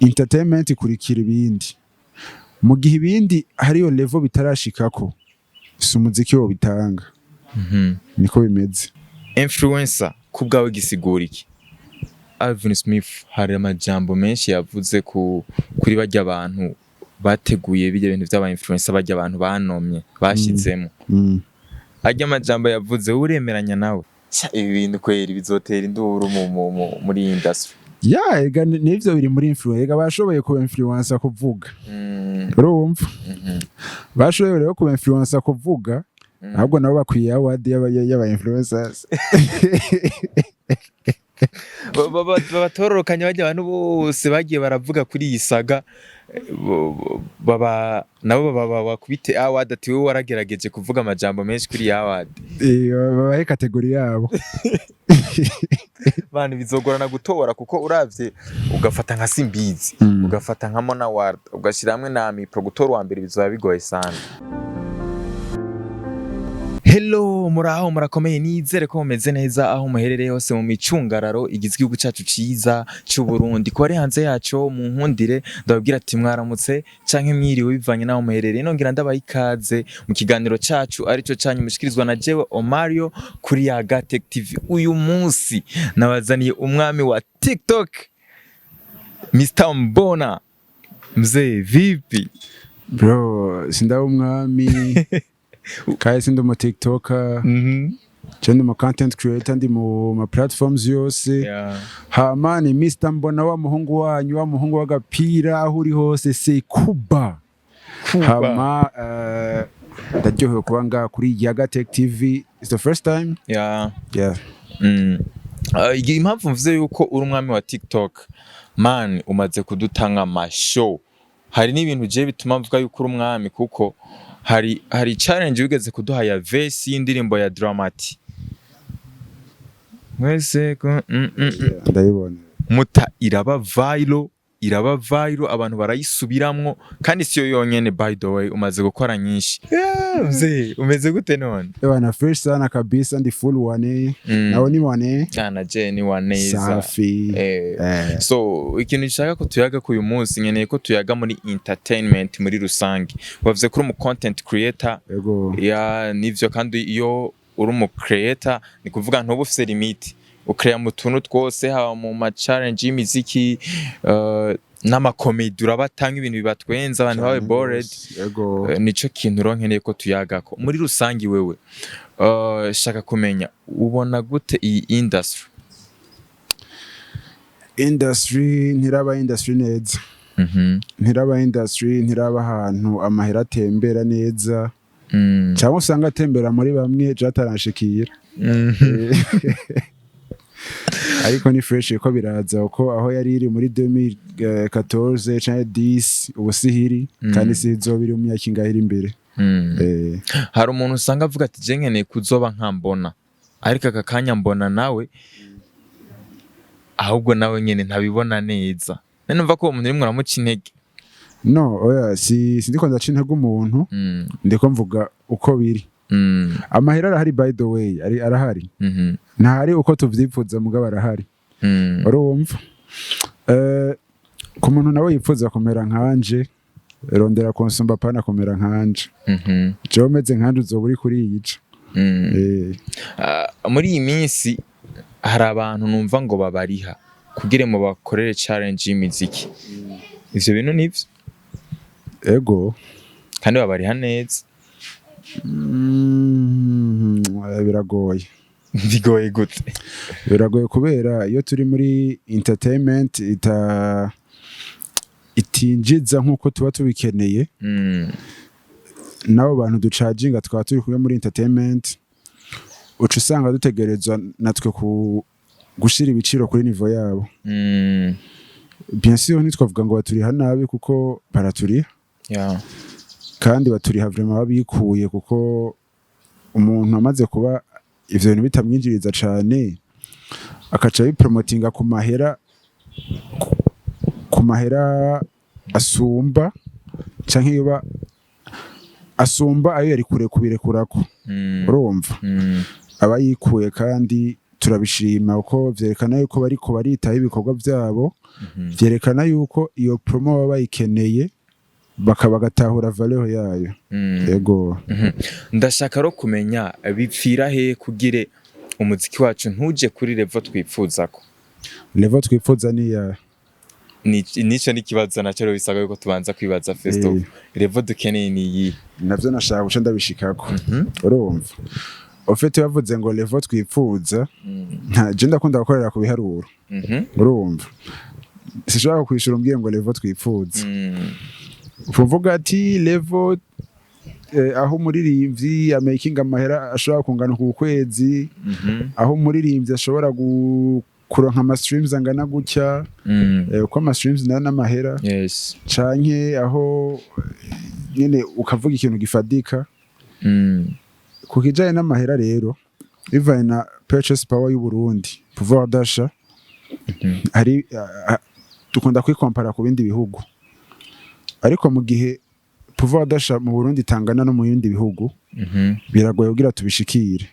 entertainment ikurikira ibindi mu gihe ibindi hariyo level bitarashikako si umuziki wo bitanga niko bimeze. Influencer kubwawe gisigura iki? Alvin Smith hari amajambo menshi yavuze kuri bajya abantu bateguye bijya bintu by'aba influencer bajya abantu banomye bashizemo. Ajya amajambo yavuze uremeranya nawe? Ibi bintu kweri bizotera induru muri industry. Ega nivyo biri muri influencer. Ega bashoboye ku influencer kuvuga. Urumva? Bashoboye rero ku influencer kuvuga. Ahubwo nabo bakwiye award y'aba influencers. Batororokanya bajya abantu bose bagiye baravuga kuri iyi saga nabo bakubite award ati wowe waragerageje kuvuga amajambo menshi kuri iyi award. Babahe kategori yabo. Bana bizogorana gutora kuko uravye ugafata nka simbizi ugafata nka mona ward ugashira hamwe na mipro gutora wa mbere bizoba bigoye sana. Hello muraho murakomeye nizere ko mumeze neza aho muherereye hose mu micungararo igize igihugu cyacu ciza cy'u Burundi ko ari hanze yacu mu nkundire ndababwira ati mwaramutse canke mwiriwe bivanye naho muherereye nongera ndabaha ikaze mu kiganiro cyacu arico cyanyu mushikirizwa na jewe Omario kuri Yaga Tech TV. Uyu munsi nabazaniye umwami wa TikTok Mr. Mbona. Mzee vipi bro? Sinda umwami Kai sindo mu TikToker, cyane mu content creator ndi mu ma platforms yose. Hama ni Mr. Mbona wa muhungu wanyu wa muhungu w'agapira aho uri hose se kuba. Hama ndaryohewe kuba nga kuri Yaga Tech TV. It's the first time. Yeah. Impamvu mvuze yuko uri umwami wa TikTok man umaze kudutanga amashow. Hari n'ibintu je bituma mvuga yuko uri umwami kuko hari challenge wigeze kuduha ya verse y'indirimbo ya Dramati. Mwese ko ndayibona muta iraba viral abantu barayisubiramwo kandi siyo yonyene by the way umaze gukora nyinshi. Mzee umeze gute none? Bana fresh sana kabisa ndi full one. Nawe ni one? Cyana je ni one safi. So ikintu gishaka ko tuyaga ku uyu munsi nkeneye ko tuyaga muri entertainment muri rusangi. Wavuze ko uri mu content creator. Ya nivyo kandi iyo uri mu creator ni kuvuga ntubu ufite limit. Ukrea mu tuntu twose haba mu ma challenge y'imiziki n'ama comedy urabatanga ibintu bibatwenza abantu bawe bored. Nico kintu ronkeneye ko tuyagako muri rusangi wewe. Shaka kumenya ubona gute iyi industry ntiraba industry neza. Ntiraba industry ntiraba ahantu amahera atembera neza. Cyangwa usanga atembera muri bamwe jataranshikira. Ariko ni fresh ko biraza uko aho yari iri muri 2014 cyangwa 10 ubusihiri kandi sizobiri mu myaka ingahira imbere. Hari umuntu usanga avuga ati je nkeneye kuzoba nkambona ariko aka kanya mbona nawe ahubwo nawe nyene ntabibona neza. Numva ko umuntu rimwe aramuca intege. No oya ndiko ndaca intege umuntu ndiko mvuga uko biri. Amahera arahari by the way arahari. Ntahari uko tuvyifuza mugabo arahari. Urumva? Ku muntu nawe yipfuza kumera nkanje rondera konsumba pana kumera nkanje. Je umeze nkanje uzoburi kuri yica. Muri iyi minsi hari abantu numva ngo babariha kugire mu bakorere challenge y'imiziki. Ivyo bintu nivyo? Ego. Kandi babariha neza. Biragoye. Bigoye gute? Biragoye kubera iyo turi muri entertainment itinjiza nkuko tuba tubikeneye. Nabo bantu ducaginga twa turi kumwe muri entertainment uca usanga dutegerezwa natwe gushira ibiciro kuri niveau yabo. Bien sûr nitwavuga ngo baturiha nabi kuko baraturiha. Kandi baturiha vraiment babikuye kuko umuntu amaze kuba ivyo bintu bitamwinjiriza cane akaca bipromotinga ku mahera asumba canke yoba asumba ayo yari kure kubirekurako. Urumva? Aba yikuye kandi turabishima uko vyerekana yuko bariko baritaho ibikorwa vyabo vyerekana yuko iyo promo baba bayikeneye bagatahura valeur yayo yego ndashaka ro kumenya bipfira he kugire umuziki wacu ntuje kuri level twipfuzako level twifuza ni ya nico nikibazo nacyo bisaba yuko tubanza kwibaza first of level dukeneye ni iyi navyo nashaka guca ndabishikako urumva ofete bavuze ngo level twifuza je ndakunda gukorera ku biharuro urumva sishaka kwishura umbwiye ngo level twifuza uvuga ati level aho umuririmbyi amaking amahera ashobora kungana ku kwezi aho umuririmbyi ashobora kuronka ama streams angana gutya uko ama streams n'amahera canke aho nyene ukavuga ikintu gifadika ku kijanye n'amahera rero bivanye na purchase power y'u Burundi pouvoir d'achat hari dukunda kwikompara ku bindi bihugu ariko mu gihe pouvoir d'achat mu Burundi tangana no mu bindi bihugu biragoye kugira tubishikire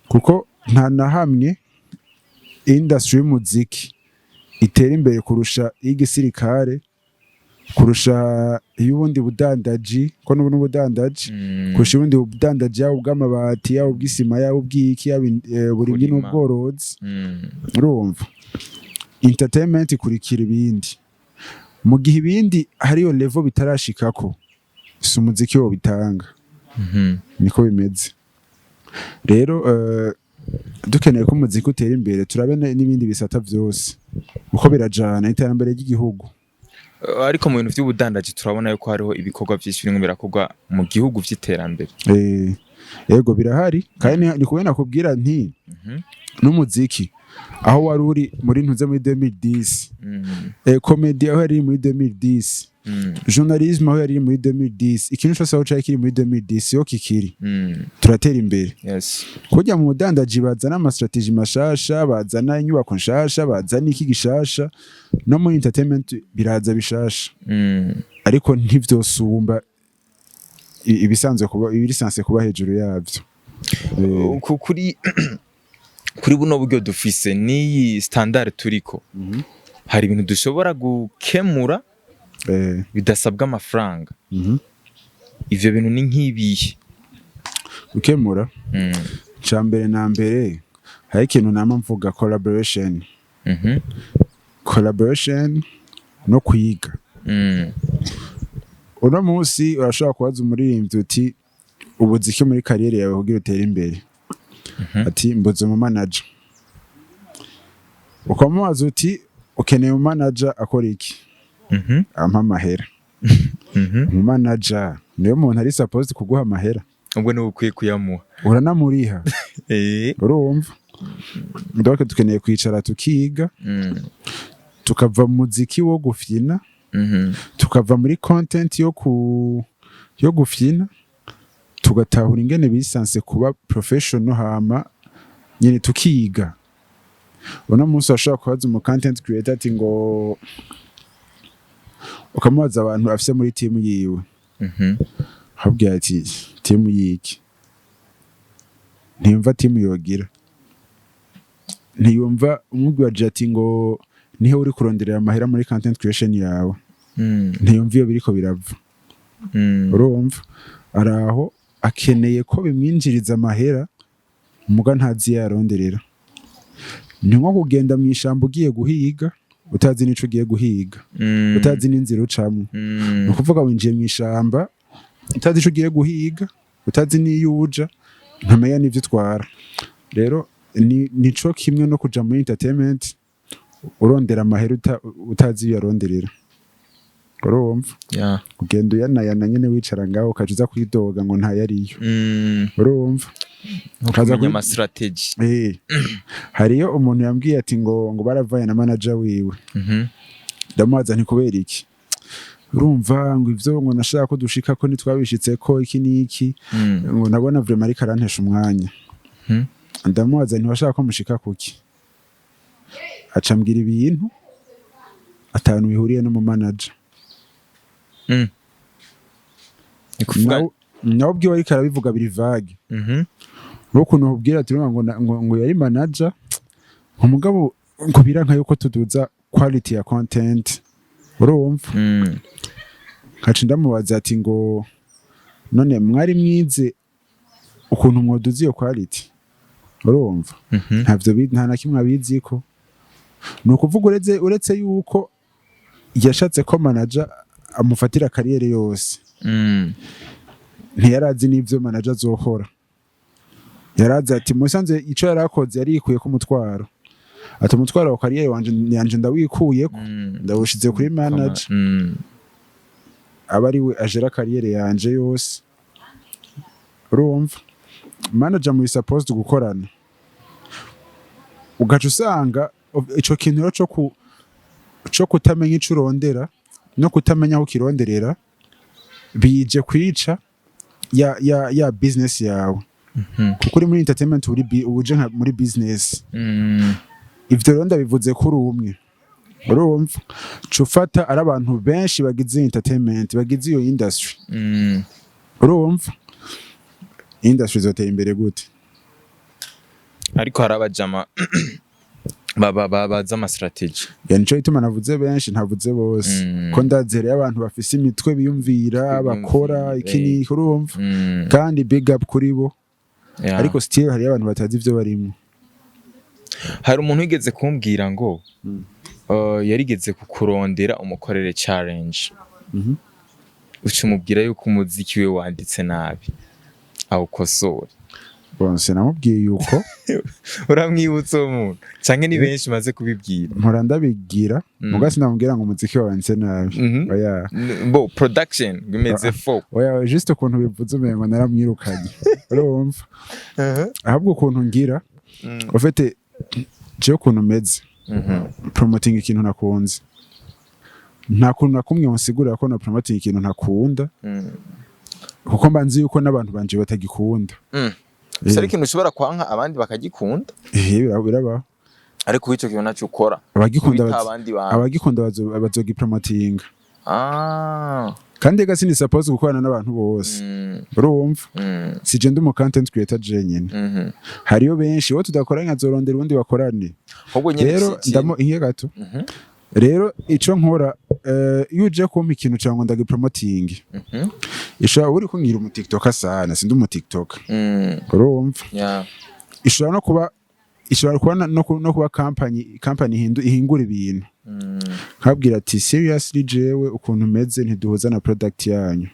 kuko nta na hamwe industry y'umuziki itera imbere kurusha igisirikare kurusha y'ubundi budandaji ko n'ubu n'ubudandaji kurusha y'ubundi budandaji yabo bw'amabati yabo bw'isima yabo bw'iki burimyi n'ubworozi urumva entertainment ikurikira ibindi mu gihe ibindi hariyo level bitarashikako si umuziki wo bitanga niko bimeze rero dukeneye ko umuziki utera imbere turabe n'ibindi bisata vyose uko birajana iterambere ry'igihugu ariko mu bintu by'ubudandaji turabona yuko hariho ibikorwa byinshi birimo birakorwa mu gihugu vy'iterambere yego birahari kandi ni kubena kubwira nti n'umuziki aho wari uri muri ntuze muri 2010 comedy aho yari muri 2010 journalisme aho yari muri 2010 ikintu cyose aho cyari kiri muri 2010 yo kikiri turatera imbere kujya mu budandaji bazana ama strategy mashasha bazana inyubako nshasha bazana iki gishasha no muri entertainment biraza bishasha ariko ntivyosumba ibisanzwe kuba ibirisanzwe kuba hejuru yavyo kuri buno buryo dufise ni standard turiko hari ibintu dushobora gukemura bidasabwa amafaranga ivyo bintu ni nk'ibihe gukemura cambere na mbere hari ikintu nama mvuga collaboration no kwiga uno munsi urashobora kubaza umuririmbyi uti ubuziki muri kariyeri yawe kugira utere imbere ati mbuze mu manager ukamubaza uti ukeneye mu manager akora iki ampa amahera mu manager niyo muntu ari supposed kuguha amahera ubwo ni ukwiye kuyamuha uranamuriha urumva donc dukeneye kwicara tukiga tukava mu muziki wo gufyina tukava muri content yo gufyina tugatahura ingene bisanse kuba professional hama nyine tukiga uno munsi washobora kubaza umu content creator ati ngo ukamubaza abantu afise muri team yiwe habwira ati team yiki ntiyumva team yogira ntiyumva umubwira ati ngo nihe uri kuronderera amahera muri content creation yawe ntiyumva iyo biriko birava urumva araho akeneye ko bimwinjiriza amahera muga ntazi yaronderera ni nko kugenda mu ishambo ugiye guhiga utazi nico ugiye guhiga utazi n'inzira ucamwe ni ukuvuga winjiye mu ishamba utazi ico ugiye guhiga utazi n'iyo uja ntamenya n'ivyo utwara rero nico kimwe no kuja muri entertainment urondera amahera utazi iyo yaronderera urumva ugenda uyanayana nyene wicara ngaho ukajuza kwidoga ngo ntayariyo urumva ukaza kumenya ama strategy hariyo umuntu yambwiye ati ngo baravaye na manager wiwe ndamubaza nti kubera iki urumva ngo ivyo ngo nashaka ko dushika ko nitwabishitse ko iki niki ngo nabona vraiment ari karantesha umwanya ndamubaza nti washaka ko mushika kuki acambwira ibintu atanu bihuriye no mu manager nawe ubwiwe ariko arabivuga biri vague ukuntu ubwira ati ngo yari manager umugabo ngo biranka yuko tuduza quality ya content urumva kaci ndamubaza ati ngo none mwari mwize ukuntu mwoduza iyo quality urumva nta na kimwe abiziko nukuvuga uretse yuko yashatse ko manager amufatira kariyeri yose ntiyarazi n'ivyo manager azokora yarazi ati musanze ico yarakoze yarikuye ko umutwaro ati umutwaro wa kariyeri yanje ndawikuyeko ndawushize kuri manager aba ari we ajera kariyeri yanje yose urumva manager muri supposed gukorana ugaca usanga ico kintu cyo kutamenya ico urondera no kutamenya aho kironderera bije kwica ya business yawe kuko uri muri entertainment uje muri business ivyo ronda bivuze kuri umwe urumva cufata ari abantu benshi bagize entertainment bagize iyo industry urumva industry zoteye imbere gute ariko harabajama baza ama strategy nico ituma navuze benshi ntavuze bose ko ndazereye abantu bafise imitwe biyumvira bakora ikini urumva kandi big up kuri bo ariko still hari abantu batazi ivyo barimo hari umuntu wigeze kumbwira ngo yarigeze kukurondera umukorere challenge ucumubwira yuko umuziki we wanditse nabi awukosora bonse namubwiye yuko uramwibutsa umuntu canke ni benshi maze kubibwira mpora ndabigira mugasi namubwira ngo umuziki we wanditse nabi oya bo production bimeze fo oya juste ukuntu bivuze umengo naramwirukanye urumva ahubwo ukuntu ngira ufite je ukuntu meze promoting ikintu nakunze nta kuntu nakumwe nsigurira ko na promoting ikintu ntakunda kuko mbanzi yuko n'abantu banje batagikunda Sari kintu ushobora kwanka abandi bakagikunda biraba ariko ico kintu naco ukora abagikunda bazogipromotinga kandi gasi ni suppose gukorana n'abantu bose urumva sije ndi mu content creator jenyine hariyo benshi wo tudakoranye azorondera ubundi bakorane rero ndamo ihe gato rero ico nkora yuje kumpa ikintu cyangwa ndagipromoting ishobora uri kungira mu TikTok sana sindi mu TikTok urumva ishobora kuba no kuba company ihingura ibintu nkabwira ati seriously jewe ukuntu meze ntiduhuza na product yanyu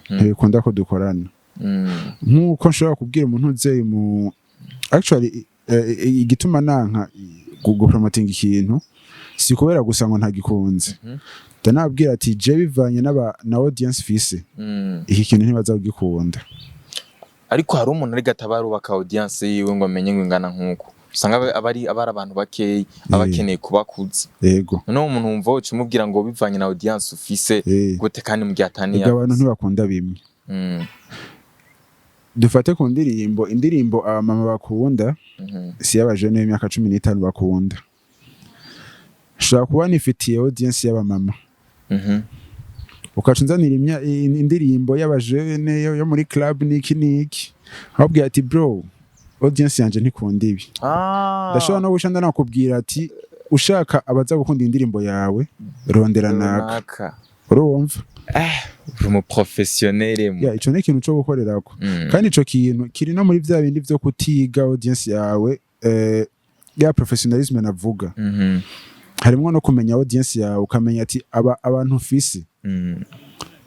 ntibikunda ko dukorana nkuko nshobora kubwira umuntu uzeye mu actually igituma nanka gupromoting ikintu si kubera gusa ngo ntagikunze ndanabwira ati je bivanye na audience fise iki kintu ntibaza kugikunda ariko hari umuntu ari gatabarubaka audience yiwe ngo amenye ngo ingana nkuko usanga abari abantu bakeyi abakeneye kubakuza yego none umuntu wumva uca umubwira ngo bivanye na audience ufise gute kandi mu gihatani ya abantu ntibakunda bimwe dufate ku indirimbo abamama bakunda si y'abajene b'imyaka 15 bakunda shaka kuba nifitiye audience y'abamama ukacunzanira indirimbo y'abajene yo muri club niki ahubwo ati bro audience yanje ntikunda ibi ndashobora no gushanda nakubwira ati ushaka abaza gukunda indirimbo yawe rondera naka urumva uri mu professionnel ya ico ne kintu cyo gukorerako kandi ico kintu kiri no muri vya bindi vyo kutiga audience yawe ya professionalism navuga harimo no kumenya audience yawe ukamenya ati abantu ufise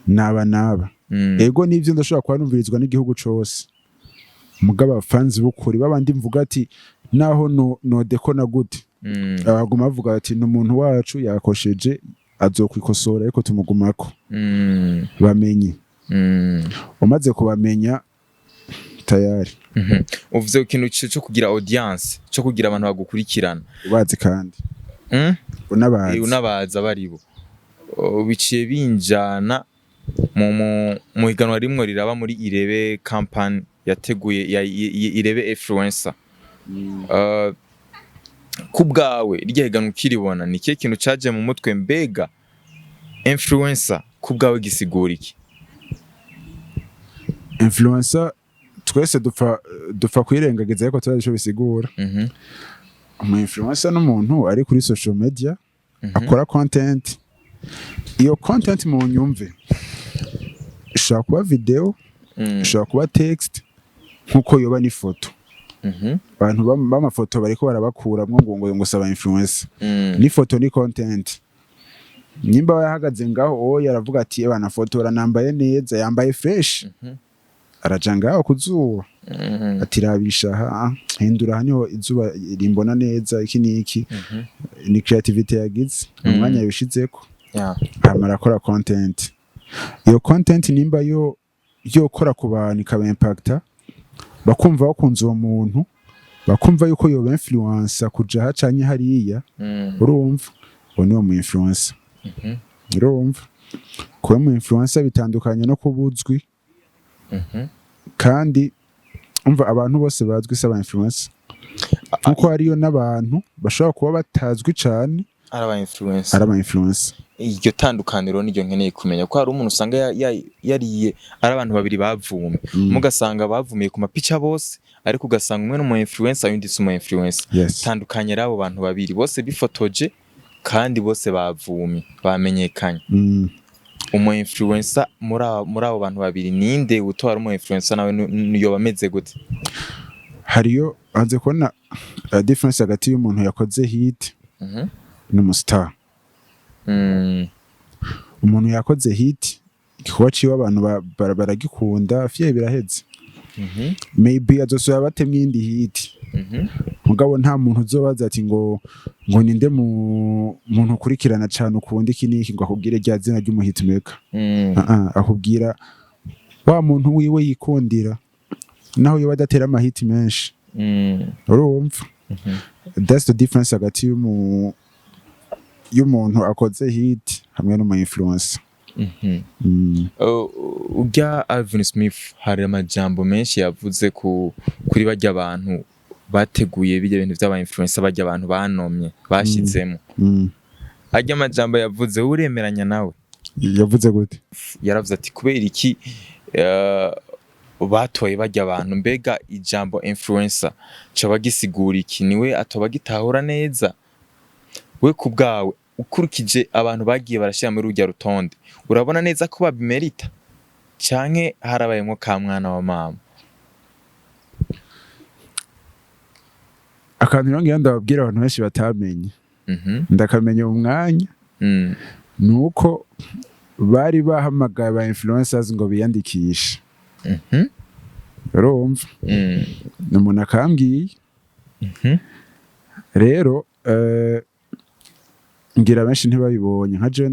naba ego nivyo ndashobora kwanumvirizwa n'igihugu cose mugaba fans bukuri babandi mvuga ati naho no dekona gute abaguma bavuga ati n'umuntu wacu yakosheje azokwikosora ariko tumugumako bamenye umaze kubamenya tayari uvuze ikintu cyo kugira audience cyo kugira abantu bagukurikirana bazi kandi unabaza baribo biciye binjana mu higanwa rimwe riraba muri Irebe campaign yateguye Irebe influencer kubgawe rya higanwa ukiribona ni cyo kintu caje mu mutwe mbega influencer kubgawe gisigura iki influencer twese dupfa kwirengagiza ariko turazi ico bisigura. Umu influencer n'umuntu ari kuri social media akora content. Iyo content mu nyumve ishobora kuba video, ishobora kuba text, nkuko yoba ni foto. Abantu b'amafoto bariko barabakuramwo ngo saba influencer. Ni foto ni content. Nimba yahagaze ngaho yaravuga ati bana fotora nambaye neza, yambaye fresh. Araja ngaho kuzuba. Ati rabisha hindura haniho izuba rimbona neza iki niki. Ni creativity yagize umwanya yabishizeko. Amara akora content. Iyo content nimba yo kora ku bantu ikaba impacta, bakumva bakunze uwo muntu, bakumva yuko yoba influencer kuja hacanye hariya. Urumva ni uwo mu influencer. Urumva kuba mu influencer bitandukanye no kubuzwi. Kandi umva abantu bose bazwi saba influencer. Nkuko hariyo n'abantu bashobora kuba batazwi cyane araba influencer. Iryo tandukaniro niryo nkeneye kumenya ko hari umuntu usanga yariye ari abantu babiri bavumye. Mugasanga bavumiye ku mapica bose ariko ugasanga umwe n'umu influencer undi si umu influencer. Tandukanye rabo bantu babiri bose bifotoje kandi bose bavumye bamenyekanye. Umu influencer muri abo bantu babiri ninde utora umu influencer nawe niyo bameze gute? Hariyo anze kubona difference hagati y'umuntu yakoze hit n'umustar. Umuntu yakoze hit igikorwa ciwe abantu baragikunda fiye biraheze. Maybe azosubira batemye indi hit. Mugabo nta muntu uzobaza ati ngo ninde muntu ukurikirana cyane ukundi iki niki ngo akubwire rya zina ry'umuhit maker. Akubwira wa muntu wiwe yikundira naho yoba adatera amahit menshi. Urumva? That's the difference hagati y'umuntu akoze hit hamwe n'umu influencer. Ujya Alvin Smith hari amajambo menshi yavuze kuri bajya abantu bateguye bijya bintu by'aba influencer bajya abantu banomye bashizemo. Ajya amajambo yavuze uremeranya nawe? Yavuze gute? Yaravuze ati kubera iki batoye bajya abantu, mbega ijambo influencer cyo bagisigura iki? Niwe atoba gitahura neza? We kubgawe ukurikije abantu bagiye barashira muri rujya rutonde, urabona neza ko babimerita canke harabayemo ka mwana wa mama? Akantu ngiye ndababwira abantu benshi batamenye. Ndakamenya umwanya. Nuko bari bahamagaye ba influencers ngo biyandikishe. Urumva? Umuntu akambwiye. Rero ngira benshi ntibabibonye, nka je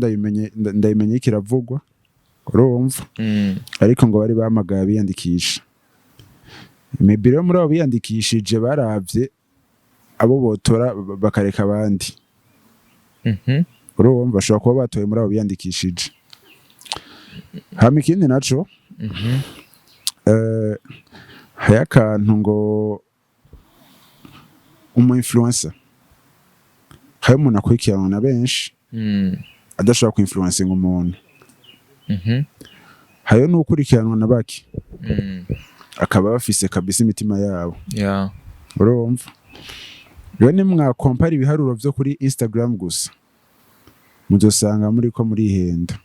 ndayimenye ikiravugwa. Urumva? Ariko ngo bari bahamagaye biyandikisha. Maybe rero muri abo biyandikishije baravye abo botora bakareka abandi. Urumva bashobora kuba batoye muri abo biyandikishije. Hama ikindi naco haya kantu ngo umu influencer hayo umuntu akurikirana na benshi adashobora ku influencing umuntu. Hayo n'ukurikiranwa na baki akaba bafise kabisa imitima yabo. Urumva? Rero nimwa compare ibiharuro byo kuri Instagram gusa muzosanga muri ko muri henda.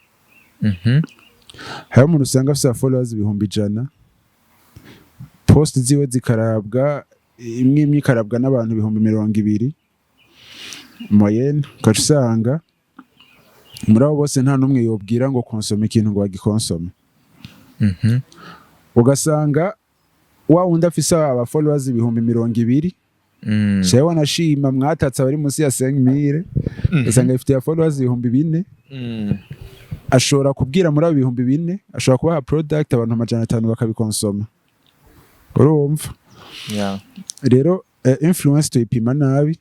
Hayo umuntu usanga afise followers 100,000, post ziwe zikarabwa imwe ikarabwa n'abantu 200,000 moyenne. Ukasanga muri abo bose nta numwe yobwira ngo konsome ikintu ngo bagikonsome. Ugasanga wa wundi afise aba followers 200,000 shewe wanashima mwatatse abari munsi ya 5,000, usanga ifite followers 4,000. Ashobora kubwira muri abo 4,000, ashobora kubaha product abantu 500 bakabikonsoma. Urumva? Rero influence tuyipima nabi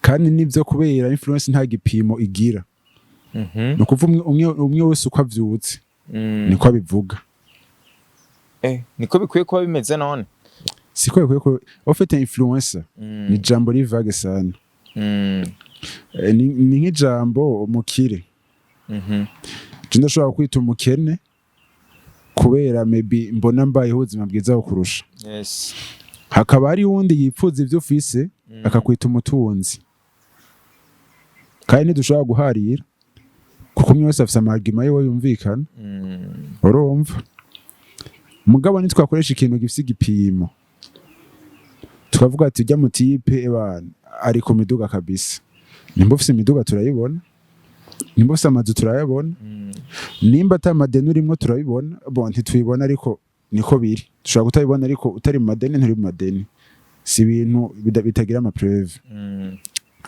kandi nivyo kubera influence nta gipimo igira. Nukuvuga umwe wese uko avyutse niko abivuga. Niko bikwiye kuba bimeze none. Siko bikwiye ko ufite influencer ni jambo rivague sana. Ni nk'ijambo umukire. Je ndashobora kwita umukene kubera maybe mbona mbaye ubuzima bwiza kurusha. Yes. Hakaba ari wundi yipfuza ivyo ufise akakwita umutunzi. Kandi ntidushobora guharira kuko umwe wese afise amagima yiwe yumvikana. Urumva? Mugabo nitwakoresha ikintu gifise igipimo. Tukavuga ati ujya mu tipe ebana ari ku miduga kabisa. Nimba ufise imiduga turayibona. Nimba ufise amazu turayabona. Nimba atamadeni urimo turabibona. Bon ntitubibona ariko niko biri. Dushobora kutabibona ariko utari mu madeni nturi mu madeni. Si ibintu bitagira ama preuve.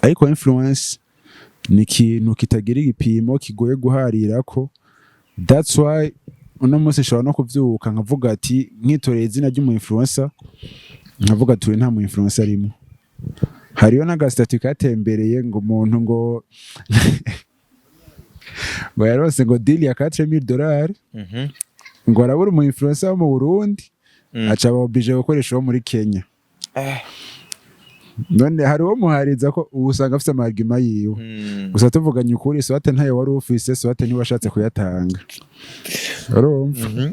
Ariko influence ni ikintu kitagira igipimo kigoye guharira ko. That's why uno munsi nshobora no kuvyuka nkavuga ati nkitoreye izina ry'umu influencer nkavuga ati nta mu influencer arimo. Hariyo n'agasitati katembereye ngo umuntu ngo ngo yarose ngo deal ya $4,000 ngo arabura umu influencer wo mu Burundi aca oblige gukoresha wo muri Kenya. None hari uwo muhariza ko usanga afite amagima yiwe. Gusa tuvuganye ukuri swate ntayo wari ufise swate ni washatse kuyatanga. Urumva?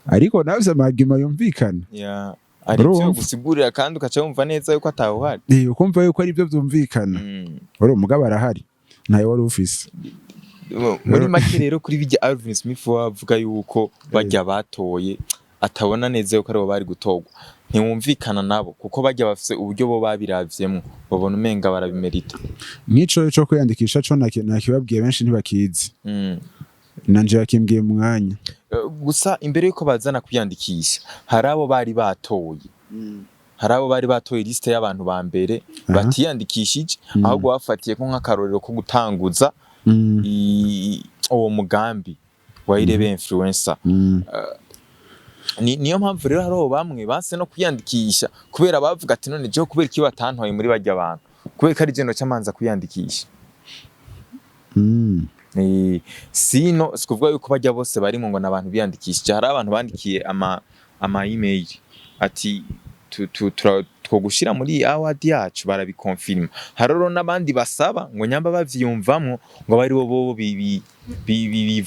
Ariko navyo amagima yumvikana. Ari byo gusigurira kandi ukaca wumva neza yuko atawuhari. Ukumva yuko ari byo byumvikana. Urumva mugabo arahari. Ntayo wari ufise. Muri make rero kuri bijya Alvin Smith wavuga yuko bajya batoye atabona neza yuko ari bari gutogwa. Ntiwumvikana nabo kuko bajya bafise uburyo bo babiravyemo babona umenga barabimerita. Nico cyo kwiyandikisha cyo nakibabwiye benshi ntibakizi. Nanje yakimbwiye mwanya. Gusa imbere yuko bazana kwiyandikisha hari abo bari batoye. Hari abo bari batoye liste y'abantu ba mbere batiyandikishije ahubwo bafatiye ko nk'akarorero ko gutanguza uwo mugambi wa irebe influencer. Niyo mpamvu rero haro bamwe base no kwiyandikisha kubera bavuga ati none je kubera iki batantwaye muri bajya abantu kubera ari gendo cyamanza kwiyandikisha. Sino sikuvuga yuko bajya bose bari ngo nabantu biyandikishije. Hari abantu bandikiye ama email ati two gushira muri award yacu barabikonfirma. Haroro nabandi basaba ngo nyamba bavyumvamwo ngo bari bo bi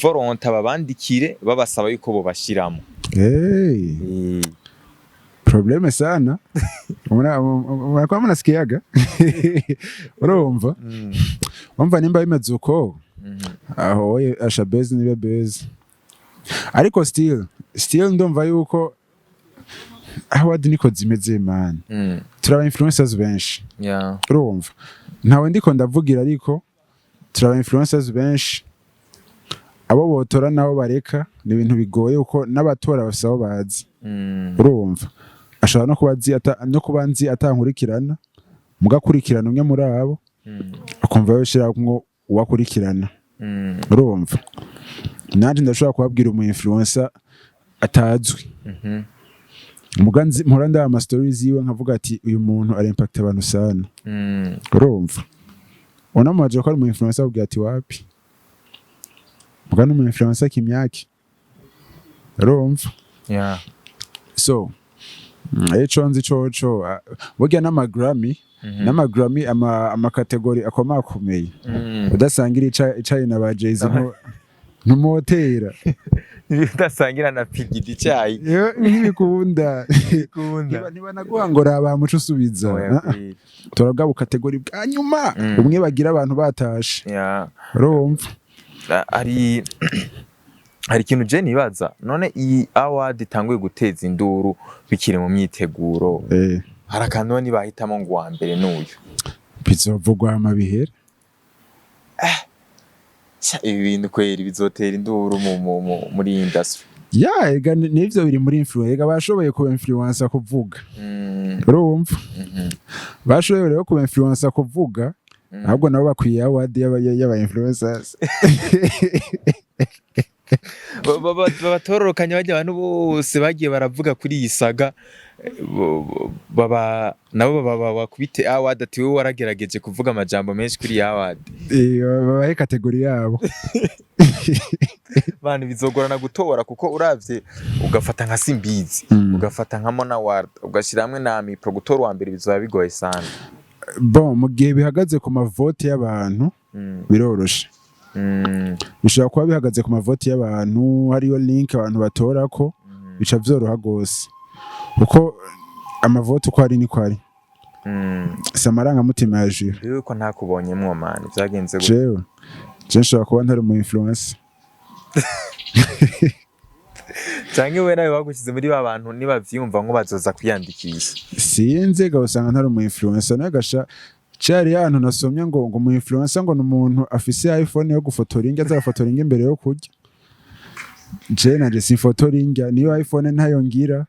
volontaire babandikire babasaba yuko bo bashiramo. Probleme sana. Kwa mnasikiaga? Urumva? Umva nimba bimeze uko. Aho ashabeze nibe beze. Ariko still ndumva yuko award niko zimeze man. Turaba influencers benshi. Urumva? Ntawe ndiko ndavugira ariko turaba influencers benshi. Abo botora nabo bareka ni ibintu bigoye uko n'abatora basaba bazi. Urumva? Ashobora no kubanzi atankurikirana mugakurikirana umwe muri abo akumva yoshira ngo uwakurikirana. Urumva? Nanje ndashobora kubabwira umu influencer atazwi. Muganzi muranda ama stories yiwe nkavuga ati uyu muntu ari impact abantu sana. Urumva? Unamaje ko ari umu influencer ubwira ati wapi? Mugano umu influencer kimyaki. Urumva? So echo nzi coco burya n'amagrammy n'amagrammy ama category akomakomeye udasangira icayi na ba Jay-Z ntumotera udasangira na pigidi icayi nk'ibikunda niba naguhangora abamuco usubiza turabwa category bwa nyuma umwe bagira abantu batashe. Urumva? Hari ikintu je nibaza none iyi award itanguye guteza induru bikire mu myiteguro. Harakanwa ni bahitamo ngo wa mbere n'uyu bizovugwa amabihera. Ibintu kweri bizotera induru muri industry. Ega nivyo biri muri influencer. Ega bashoboye ku influencer kuvuga. Urumva? Bashoboye rero ku influencer kuvuga ahubwo nabo bakwiye award y'aba influencers. Batororokanya bajya abantu bose bagiye baravuga kuri iyi saga nabo bakubite award ati wowe waragerageje kuvuga amajambo menshi kuri award. Babaye kategori yabo. Bana bizogorana gutora kuko uravye ugafata nka simbizi ugafata nka monaward ugashira hamwe na mipro gutora wa mbere bizoba bigoye sana. Bon mu gihe bihagaze ku mavote y'abantu biroroshe. bishobora kuba bihagaze ku mavoti y'abantu hariyo link abantu batorako bica vyoroha gose uko amavoti uko ari niko ari samaranga mutima ya jure yuko ntakubonyemwo man byagenze gute jewe nshobora kuba ntari mu influencer canke we nawe bagushyize muri ba bantu nibavyumva ngo bazoza kwiyandikisha sinze ga usanga ntari mu influencer nagasha cari yantu nasomye ngo mu influencer ngo numuntu afise iPhone yo gufotoringa azafotoringa imbere yo kurya je nanje sifotoringa niyo iPhone ntayo ngira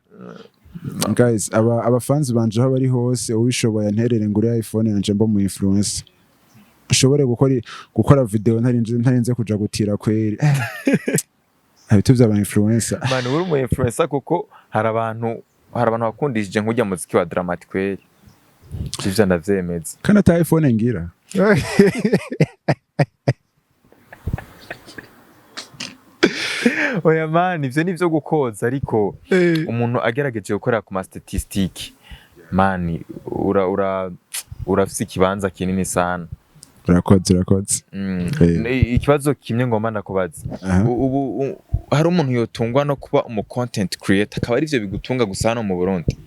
guys abafanzi banje aho bari hose ubishoboye anterere ngure iPhone nanje mbo mu influencer ushobore gukora video ntarinze kuja gutira kweri Habitu vy'aba influencer. Man uri mu influencer kuko hari abantu bakundishije nk'ujya muziki wa dramatic kweri. Ivyo ndavyemeza. Kana ata iPhone ngira. Oya man ivyo nivyo gukoza ariko umuntu agerageje gukora ku ma statistic man urafise ikibanza kinini sana. Urakoze. Ikibazo kimwe ngomba ndakubaza. Ubu hari umuntu yotungwa no kuba umu content creator akaba ari ivyo bigutunga gusa hano mu Burundi.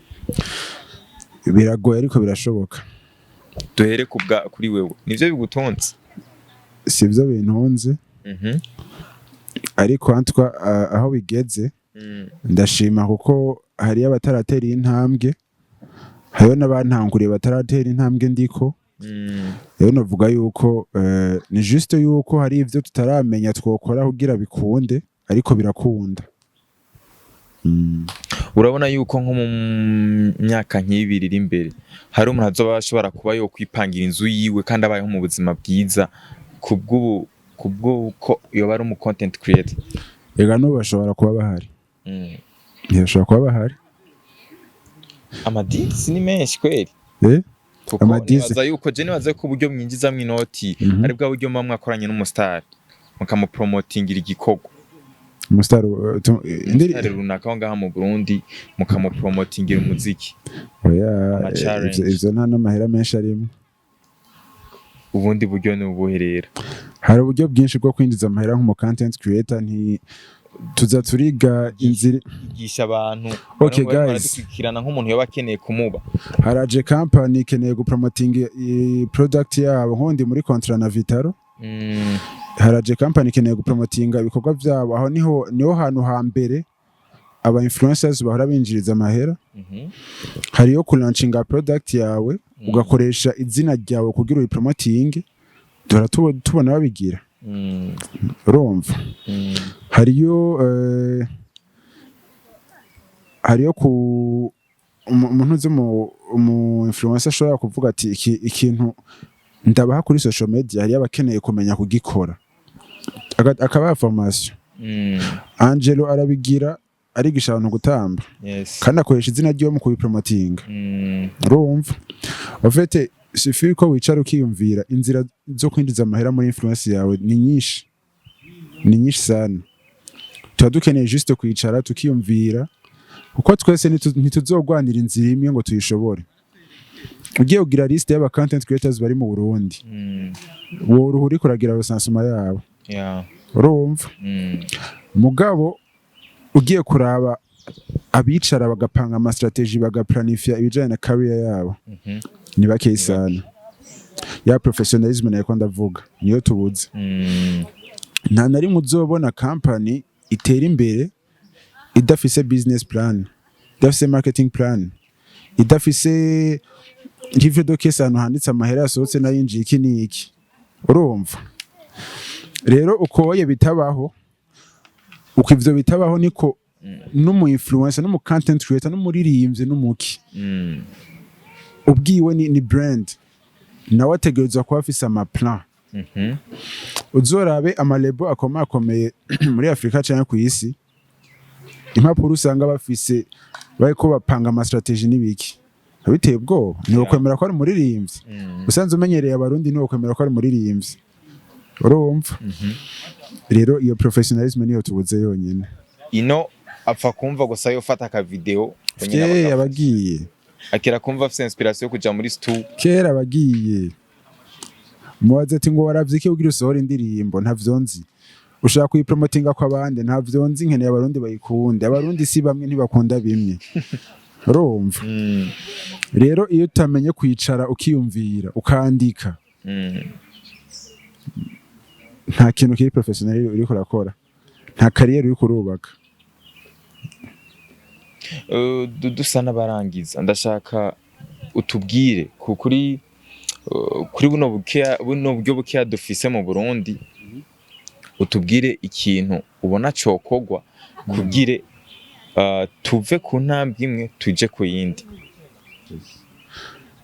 Biragoye ariko birashoboka. Duhere kuri wewe. Nivyo bigutunze? Sivyo bintunze. Ariko antwa aho bigeze ndashima kuko hari abataratera intambwe. Hayo n'abantanguriye bataratera intambwe ndiko. Rero navuga yuko ni juste yuko hari ivyo tutaramenya twokora kugira bikunde ariko birakunda. Urabona yuko nko mu myaka nk'ibiri iri imbere hari umuntu azoba ashobora kuba yo kwipangira inzu yiwe kandi abayeho mu buzima bwiza kubwo ko yoba ari umu content creator. Ega no bashobora kuba bahari. Bashobora kuba bahari. Amadisi ni menshi kweri. Amadizi yuko je nibaze ko uburyo mwinjiza mw'inoti ari bwa buryo mwakoranye n'umustar mukamupromotingira igikorwa umustar runaka aho ngaha mu Burundi mukamupromotingira umuziki. Oya ivyo nta n'amahera menshi arimo. Ubundi buryo ni ubuherera. Hari uburyo bwinshi bwo kwinjiza amahera nk'umu content creator tuza turiga inzira yigisha abantu. Okay guys, dukirana nk'umuntu yoba akeneye kumuba. Haraje company ikeneye gupromoting product yabo nkundi muri contrat na Vitaro. Haraje company ikeneye gupromotinga ibikorwa byabo aho niho hantu hambere aba influencers bahora binjiriza amahera. Hariyo kulauncinga product yawe ugakoresha izina ryawe kugira uyipromoting dora tubona babigira. Urumva hariyo ku umuntu uzi mu influencer ashobora kuvuga ati ikintu ndabaha kuri social media hariyo abakeneye kumenya kugikora akaba formation. Angelo arabigira arigisha abantu gutamba kandi akoresha izina ryo mu kubipromoting. Urumva ofete sifi ko wicara ukiyumvira inzira zo kwinjiza amahera muri influence yawe ni nyinshi sana. Tudukeneye juste kwicara tukiyumvira kuko twese ntituzogwanira inzira imwe ngo tuyishobore. Ugiye ugira list y'aba content creators bari mu Burundi wo ruhuri kuragira rusansuma yabo. Urumva mugabo ugiye kuraba abicara bagapanga ama strategy bagaplanifya ibijanye na career yabo ni bake sana. Ya professionalism nayo ndavuga niyo tubuze. Nta nari muzobona company itera imbere idafise business plan, idafise marketing plan, idafise ngivyo dokese hano handitse amahera yasohotse nayinjiye iki niki. Urumva rero ukoye bitabaho uko ivyo bitabaho niko n'umu influencer n'umu content creator n'umuririmbyi n'umuki ubwiwe ni brand nawe ategerezwa kuba afise ama plan. Uzorabe amalebo akomeye muri Afrika cyangwa ku isi impapuro usanga bafise bariko bapanga ama strategy nibiki biteye ubwoba ni ukwemera ko ari umuririmbyi usanze umenyereye abarundi ni ukwemera ko ari umuririmbyi. Urumva rero iyo professionalism niyo tubuze yonyine ino apfa kumva gusa yo fata ka video abagiye akira kumva afite inspiration yo kuja muri stu kera abagiye mubaze ati ngo waravye iki ugira usohora indirimbo ntavyo nzi ushaka kuyipromotinga kwa bande ntavyo nzi nkeneye abarundi bayikunde abarundi si bamwe ntibakunda bimwe urumva rero iyo utamenye kwicara ukiyumvira ukandika nta kintu kiri professional uri kurakora nta career uri kurubaka dusa n'abarangiza ndashaka utubwire kuri buno buryo bukeya dufise mu Burundi utubwire ikintu ubona cokogwa kugire tuve ku ntambwe imwe tuje ku yindi.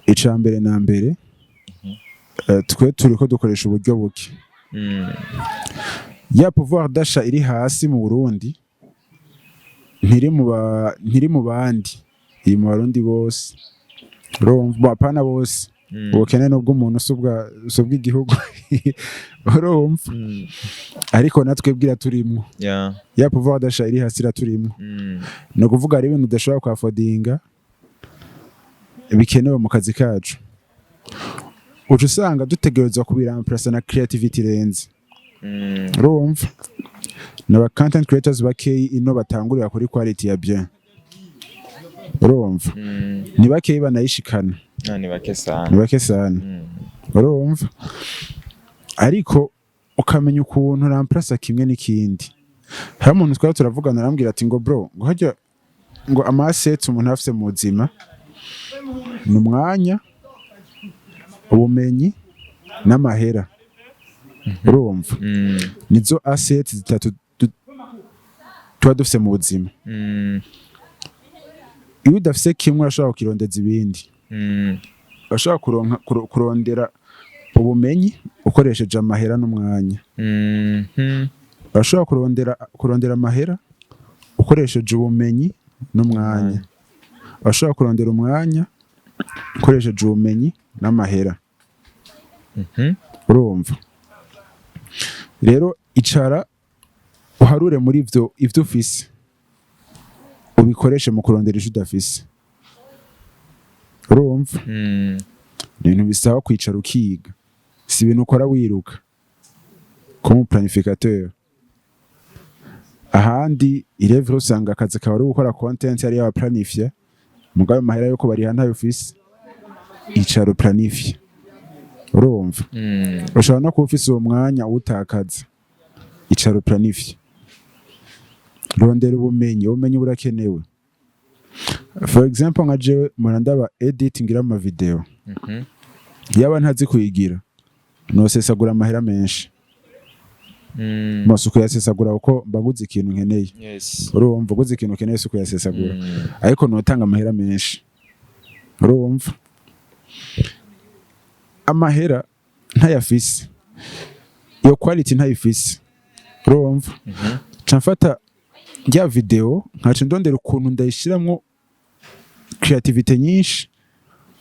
Icambere na mbere twe turiko dukoresha uburyo buke ya pouvoir d'achat iri hasi mu Burundi ntiri mu bandi iri mu Barundi bose urumva apana bose ubukene nubwo umuntu subwa igihugu urumva ariko natwe bwira turimo ya pouvoir d'achat iri hasi turimo no kuvuga ari ibintu udashobora kwafodinga bikenewe mu kazi kacu uca usanga dutegerezwa kubiramplasa na creativity renze urumva n'aba content creators bakeyi ino batangurira kuri quality ya bien urumva ni bakeyi banayishikana ni bake sana urumva ariko ukamenya ukuntu ramplasa kimwe n'ikindi hari umuntu twari turavugana arambwira ati ngo bro ngo hajya ngo amasets umuntu afise mu buzima ni umwanya ubumenyi n'amahera urumva nizo assets zitatu tuba dufise mu buzima iyo udafise kimwe urashobora kukirondeza ibindi urashobora kurondera ubumenyi ukoresheje amahera n'umwanya urashobora kurondera amahera ukoresheje ubumenyi n'umwanya urashobora kurondera umwanya ukoresheje ubumenyi n'amahera urumva rero icara uharure muri ivyo ufise ubikoreshe mu kurondera ivyo udafise urumva ibintu bisaba kwicara ukiga si ibintu ukora wiruka comme planificateur ahandi irevre usanga akazi kawe ari gukora content yari yabaplanifiye mugabe mahera yuko bari hantayo ufise icara planifie urumva ushobora no kuba ufise uwo mwanya utakaza icara planifie rondera ubumenyi burakenewe for example nka jewe murandaba editing ama video yaba ntazi kuyigira no sesagura amahera menshi masuko yasesagura uko mbaguze ikintu nkeneye urumva guze ikintu nkeneye suko yasesagura ariko notanga amahera menshi urumva amahera ntayafise iyo quality ntayifise urumva camfata ya video nkaca ndondera ukuntu ndayishiramwo creativity nyinshi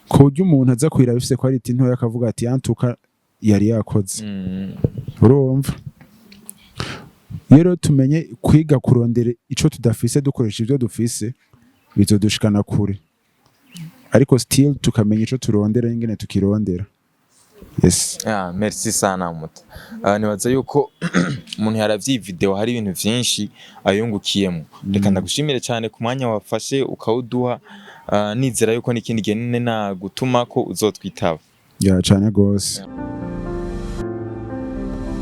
ku buryo umuntu aza kwira bifise quality ntoya akavuga ati antuka yari yakoze urumva rero tumenye kwiga kurondera ico tudafise dukoresha ivyo dufise bizodushikana kure ariko still tukamenya ico turondera ingene tukirondera. Yes. Merci sana muta. Nibaza yuko umuntu yaravye video hari ibintu vyinshi ayungukiyemo. Reka ndagushimire cyane ku mwanya wafashe ukawuduha nizera yuko n'ikindi gihe nene na gutuma ko uzotwitaba. Cyane gose.